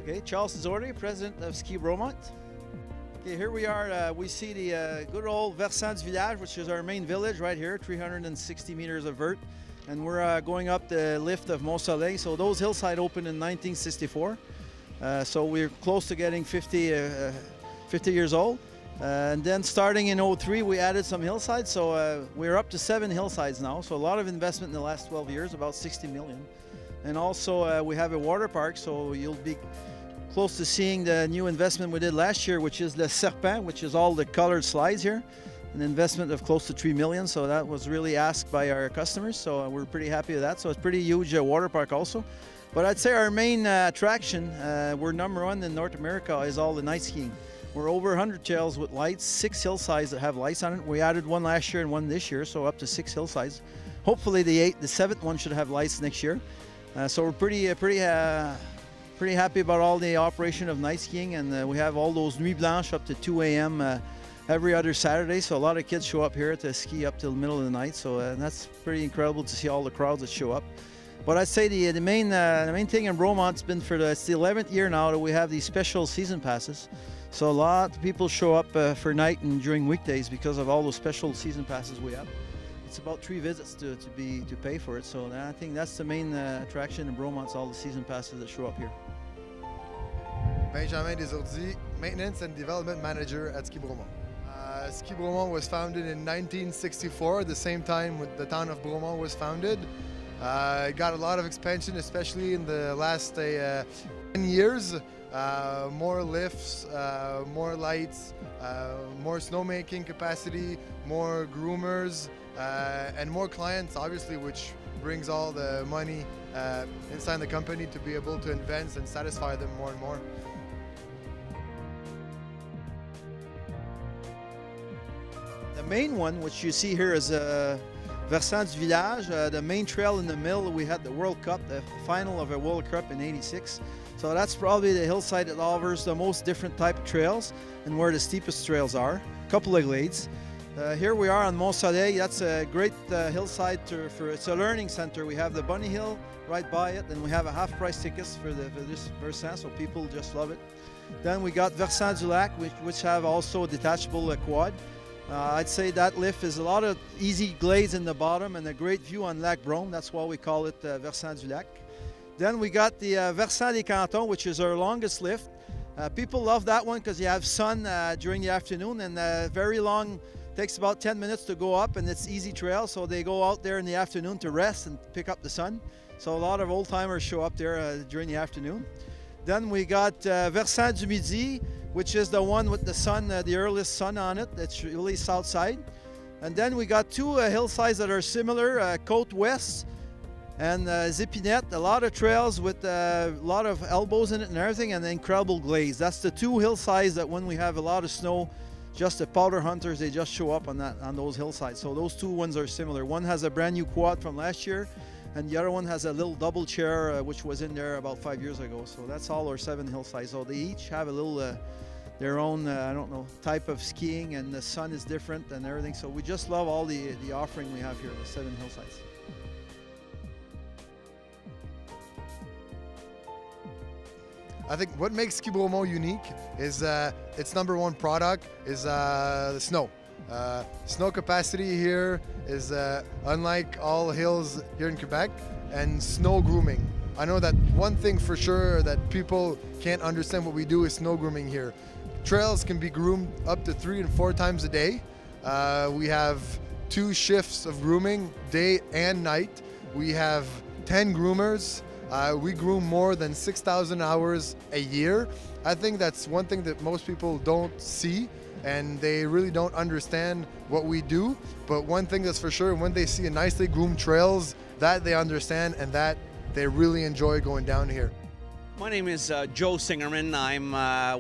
Okay, Charles Zori, president of Ski Bromont. Okay, here we are. We see the good old Vasant Village, which is our main village right here, 360 meters of vert. And we're going up the lift of Chalet. So those hillside opened in 1964. So we're close to getting 50 years old. And then starting in 03, we added some hillsides. So we're up to 7 hillsides now. So a lot of investment in the last 12 years, about 60 million. And also we have a water park, so you'll be close to seeing the new investment we did last year, which is the Serpent, which is all the colored slides here. An investment of close to 3 million, so that was really asked by our customers, so we're pretty happy with that. So it's a pretty huge water park also. But I'd say our main attraction, we're #1 in North America, is all the night skiing. We're over 100 trails with lights, 6 hillsides that have lights on it. We added 1 last year and 1 this year, so up to 6 hillsides. Hopefully the 7th one should have lights next year. So we're pretty happy about all the operation of night skiing, and we have all those Nuits Blanches up to 2 a.m. Every other Saturday, so a lot of kids show up here to ski up till the middle of the night, so that's pretty incredible to see all the crowds that show up. But I'd say the main thing in Bromont's been it's the 11th year now that we have these special season passes. So a lot of people show up for night and during weekdays because of all those special season passes we have. It's about 3 visits to pay for it, so I think that's the main attraction in Bromont's all the season passes that show up here. Benjamin Desordi, Maintenance and Development Manager at Ski Bromont. Ski Bromont was founded in 1964, the same time the town of Bromont was founded. It got a lot of expansion, especially in the last 10 years. More lifts, more lights, more snowmaking capacity, more groomers, and more clients, obviously, which brings all the money inside the company to be able to invest and satisfy them more and more. The main one, which you see here, is Vasant Village. The main trail in the middle, we had the World Cup, the final of a World Cup in '86. So that's probably the hillside that offers the most different type of trails and where the steepest trails are. A couple of glades. Here we are on Mountainside. That's a great hillside it's a learning center. We have the bunny hill right by it, and we have a half-price tickets for this Vasant, so people just love it. Then we got Vasant du Lac, which have also a detachable quad. I'd say that lift is a lot of easy glades in the bottom and a great view on Lac Brome. That's why we call it Vasant du Lac. Then we got the Versant des Cantons, which is our longest lift. People love that one because you have sun during the afternoon, and very long, takes about 10 minutes to go up, and it's easy trail, so they go out there in the afternoon to rest and pick up the sun. So a lot of old timers show up there during the afternoon. Then we got Versant du Midi, which is the one with the sun, the earliest sun on it. It's really south side. And then we got 2 hillsides that are similar, Côte West and Zépinette. A lot of trails with a lot of elbows in it and everything, and incredible glades. That's the 2 hillsides that when we have a lot of snow, just the powder hunters, they just show up on those hillsides. So those 2 ones are similar. One has a brand new quad from last year, and the other one has a little double chair which was in there about 5 years ago. So that's all our 7 hillsides. So they each have a little their own I don't know, type of skiing, and the sun is different and everything. So we just love all the offering we have here, the 7 hillsides. I think what makes Ski Bromont unique is its #1 product is the snow. Snow capacity here is unlike all hills here in Quebec, and snow grooming. I know that one thing for sure that people can't understand what we do is snow grooming here. Trails can be groomed up to 3 and 4 times a day. We have 2 shifts of grooming, day and night. We have 10 groomers. We groom more than 6,000 hours a year. I think that's one thing that most people don't see, and they really don't understand what we do. But one thing that's for sure, when they see a nicely groomed trails, that they understand and that they really enjoy going down here. My name is Joe Singerman. I'm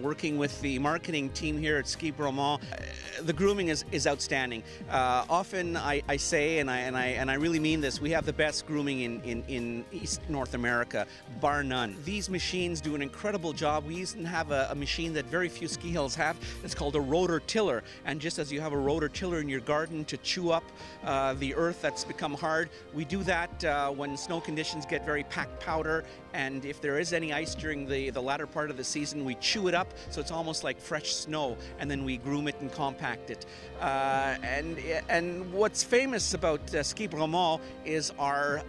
working with the marketing team here at Ski Bromont. The grooming is outstanding. Often I say, and I really mean this, we have the best grooming in East North America, bar none. These machines do an incredible job. We even have a machine that very few ski hills have. It's called a rotor tiller. And just as you have a rotor tiller in your garden to chew up the earth that's become hard, we do that when snow conditions get very packed powder and if there is any ice during the latter part of the season, we chew it up so it's almost like fresh snow, and then we groom it and compact it. And what's famous about Ski Bromont is our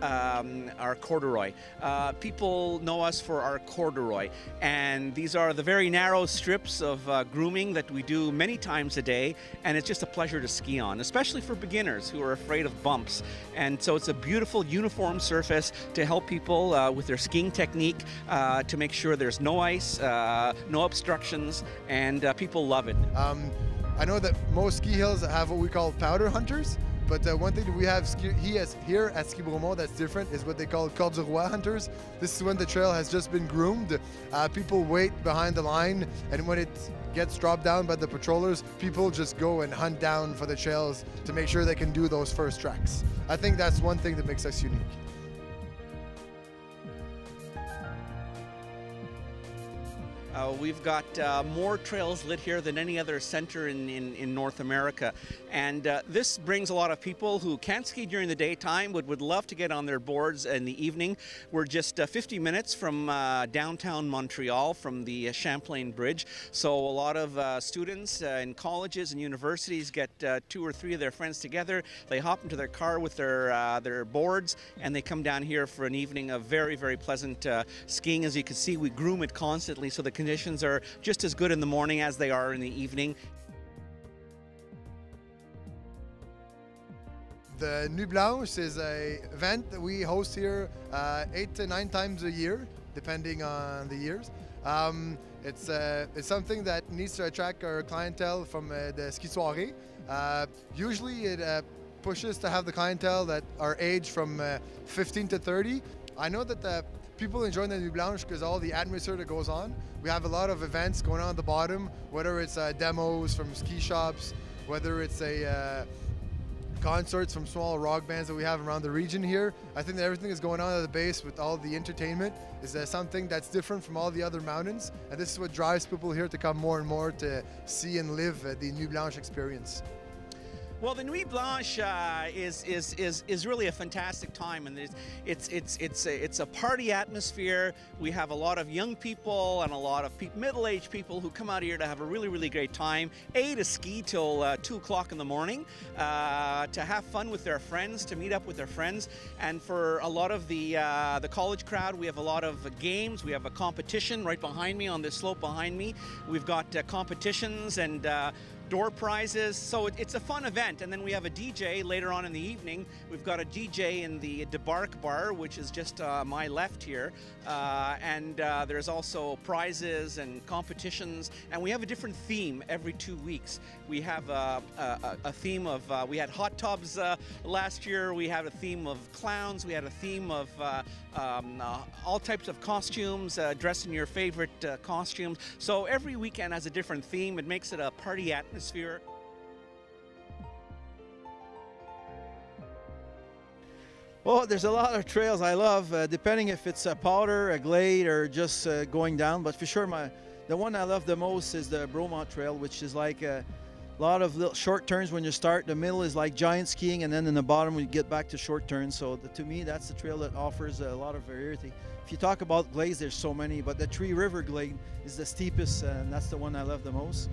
corduroy. People know us for our corduroy, and these are the very narrow strips of grooming that we do many times a day, and it's just a pleasure to ski on, especially for beginners who are afraid of bumps. And so it's a beautiful uniform surface to help people with their skiing technique, to make sure there's no ice, no obstructions, and people love it. I know that most ski hills have what we call powder hunters, but one thing that we have here at Ski Bromont that's different is what they call corde du roi hunters. This is when the trail has just been groomed. People wait behind the line, and when it gets dropped down by the patrollers, people just go and hunt down for the trails to make sure they can do those first tracks. I think that's one thing that makes us unique. We've got more trails lit here than any other center in North America, and this brings a lot of people who can't ski during the daytime but would love to get on their boards in the evening. We're just 50 minutes from downtown Montreal, from the Champlain Bridge, so a lot of students in colleges and universities get 2 or 3 of their friends together. They hop into their car with their boards, and they come down here for an evening of very, very pleasant skiing. As you can see, we groom it constantly, so the conditions are just as good in the morning as they are in the evening. The Nuit Blanche is an event that we host here 8 to 9 times a year, depending on the years. It's something that needs to attract our clientele from the ski soirée. Usually it pushes to have the clientele that are aged from 15 to 30. I know that people enjoy the Nuit Blanche because all the atmosphere that goes on. We have a lot of events going on at the bottom, whether it's demos from ski shops, whether it's concerts from small rock bands that we have around the region here. I think that everything is going on at the base with all the entertainment is something that's different from all the other mountains, and this is what drives people here to come more and more to see and live the Nuit Blanche experience. Well, the Nuit Blanche is really a fantastic time, and it's a party atmosphere. We have a lot of young people and a lot of middle-aged people who come out here to have a really, really great time. To ski till 2 o'clock in the morning, to have fun with their friends, to meet up with their friends, and for a lot of the college crowd, we have a lot of games. We have a competition right behind me on this slope behind me. We've got competitions and door prizes, so it's a fun event. And then we have a DJ later on in the evening. We've got a DJ in the Debark Bar, which is just my left here, and there's also prizes and competitions, and we have a different theme every 2 weeks. We have a theme of, we had hot tubs last year, we had a theme of clowns, we had a theme of all types of costumes, dress in your favorite costumes. So every weekend has a different theme. It makes it a party atmosphere. Well, there's a lot of trails I love, depending if it's a powder, a glade, or just going down. But for sure, the one I love the most is the Beaumont Trail, which is like a lot of little short turns when you start. The middle is like giant skiing, and then in the bottom we get back to short turns. So to me, that's the trail that offers a lot of variety. If you talk about glades, there's so many, but the Three River Glade is the steepest, and that's the one I love the most.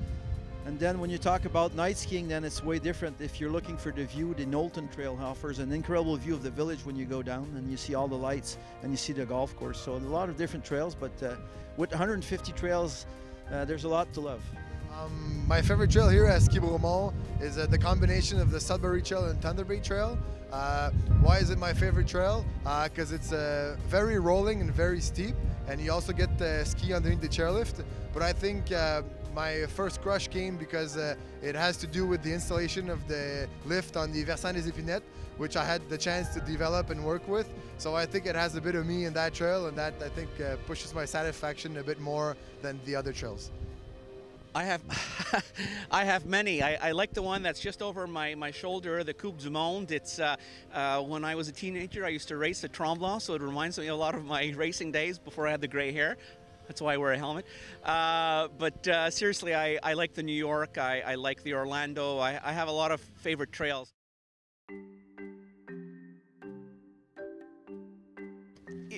And then when you talk about night skiing, then it's way different. If you're looking for the view, the Knowlton Trail offers an incredible view of the village when you go down, and you see all the lights and you see the golf course. So a lot of different trails, but with 150 trails, there's a lot to love. My favorite trail here at Ski Bromont is the combination of the Sudbury Trail and Thunder Bay Trail. Why is it my favorite trail? Because it's very rolling and very steep, and you also get to ski underneath the chairlift. But I think my first crush came because it has to do with the installation of the lift on the Versant des Épinettes, which I had the chance to develop and work with. So I think it has a bit of me in that trail, and that I think pushes my satisfaction a bit more than the other trails. I have many. I like the one that's just over my shoulder, the Coupe du Monde. It's when I was a teenager, I used to race at Tremblant, so it reminds me a lot of my racing days before I had the gray hair. That's why I wear a helmet. But seriously, I like the New York. I like the Orlando. I have a lot of favorite trails.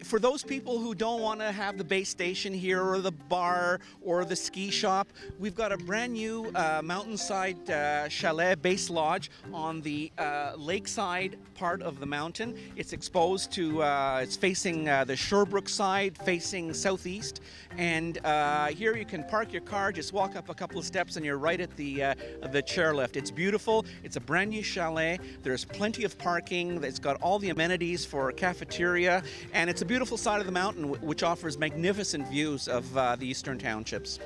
for those people who don't want to have the base station here or the bar or the ski shop, we've got a brand new Mountainside Chalet base lodge on the lakeside part of the mountain. It's exposed to, it's facing the Sherbrooke side, facing southeast. And here you can park your car, just walk up a couple of steps and you're right at the chairlift. It's beautiful. It's a brand new chalet. There's plenty of parking. It's got all the amenities for a cafeteria. And it's a beautiful side of the mountain which offers magnificent views of the eastern townships.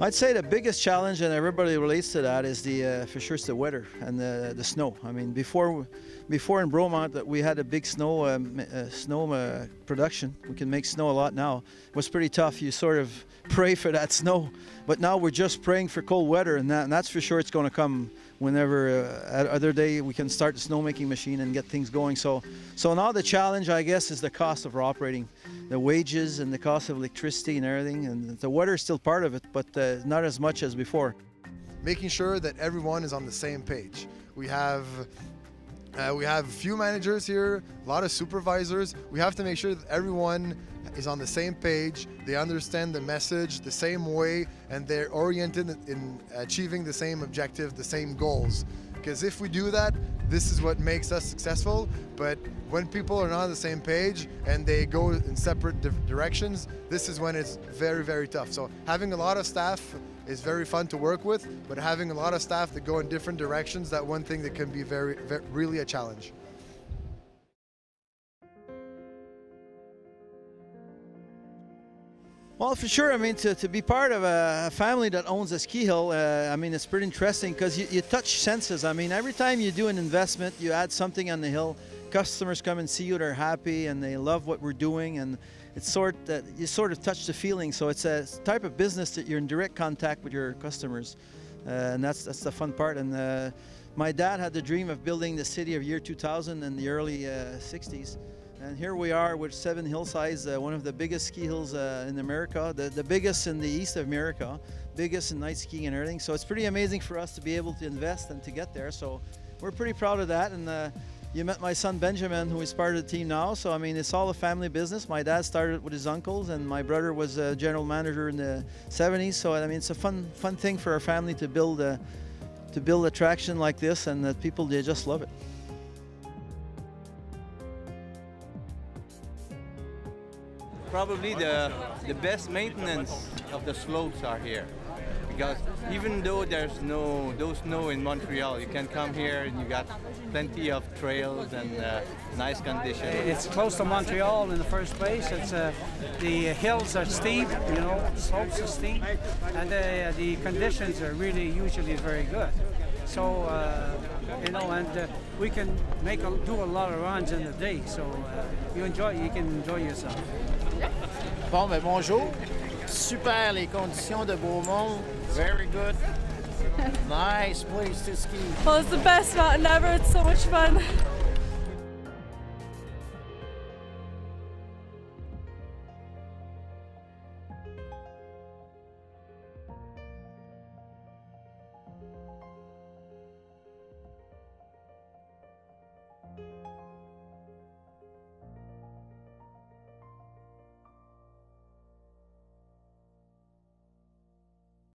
I'd say the biggest challenge, and everybody relates to that, is for sure it's the weather and the snow. I mean, before in Bromont that we had a big snow production. We can make snow a lot now. It was pretty tough. You sort of pray for that snow, but now we're just praying for cold weather, and that's for sure it's going to come whenever other day we can start the snowmaking machine and get things going. So now the challenge, I guess, is the cost of operating, the wages and the cost of electricity and everything. And the weather is still part of it, but not as much as before. Making sure that everyone is on the same page. We have a few managers here, a lot of supervisors. We have to make sure that everyone is on the same page, they understand the message the same way, and they're oriented in achieving the same objective, the same goals. Because if we do that, this is what makes us successful. But when people are not on the same page and they go in separate directions, this is when it's very, very tough. So having a lot of staff is very fun to work with, but having a lot of staff that go in different directions, that's one thing that can be really a challenge. Well, for sure. I mean, to be part of a family that owns a ski hill, I mean, it's pretty interesting because you touch senses. I mean, every time you do an investment, you add something on the hill, customers come and see you, they're happy and they love what we're doing, and it's you sort of touch the feeling. So it's a type of business that you're in direct contact with your customers, and that's the fun part. And my dad had the dream of building the city of year 2000 in the early 60s. And here we are with 7 hillsides, one of the biggest ski hills in America, the biggest in the east of America, biggest in night skiing and everything. So it's pretty amazing for us to be able to invest and to get there. So we're pretty proud of that. And you met my son Benjamin, who is part of the team now. So I mean, it's all a family business. My dad started with his uncles, and my brother was a general manager in the 70s. So I mean, it's a fun thing for our family to build attraction like this, and that people, they just love it. Probably the best maintenance of the slopes are here, because even though there's no snow in Montreal, you can come here and you got plenty of trails and nice conditions. It's close to Montreal in the first place. It's the hills are steep, you know, the slopes are steep, and the conditions are really usually very good. So you know, and we can do a lot of runs in the day. So you can enjoy yourself. Bon, ben bonjour. Super les conditions de Beaumont. Very good. Nice place to ski. Well, it's the best mountain ever. It's so much fun.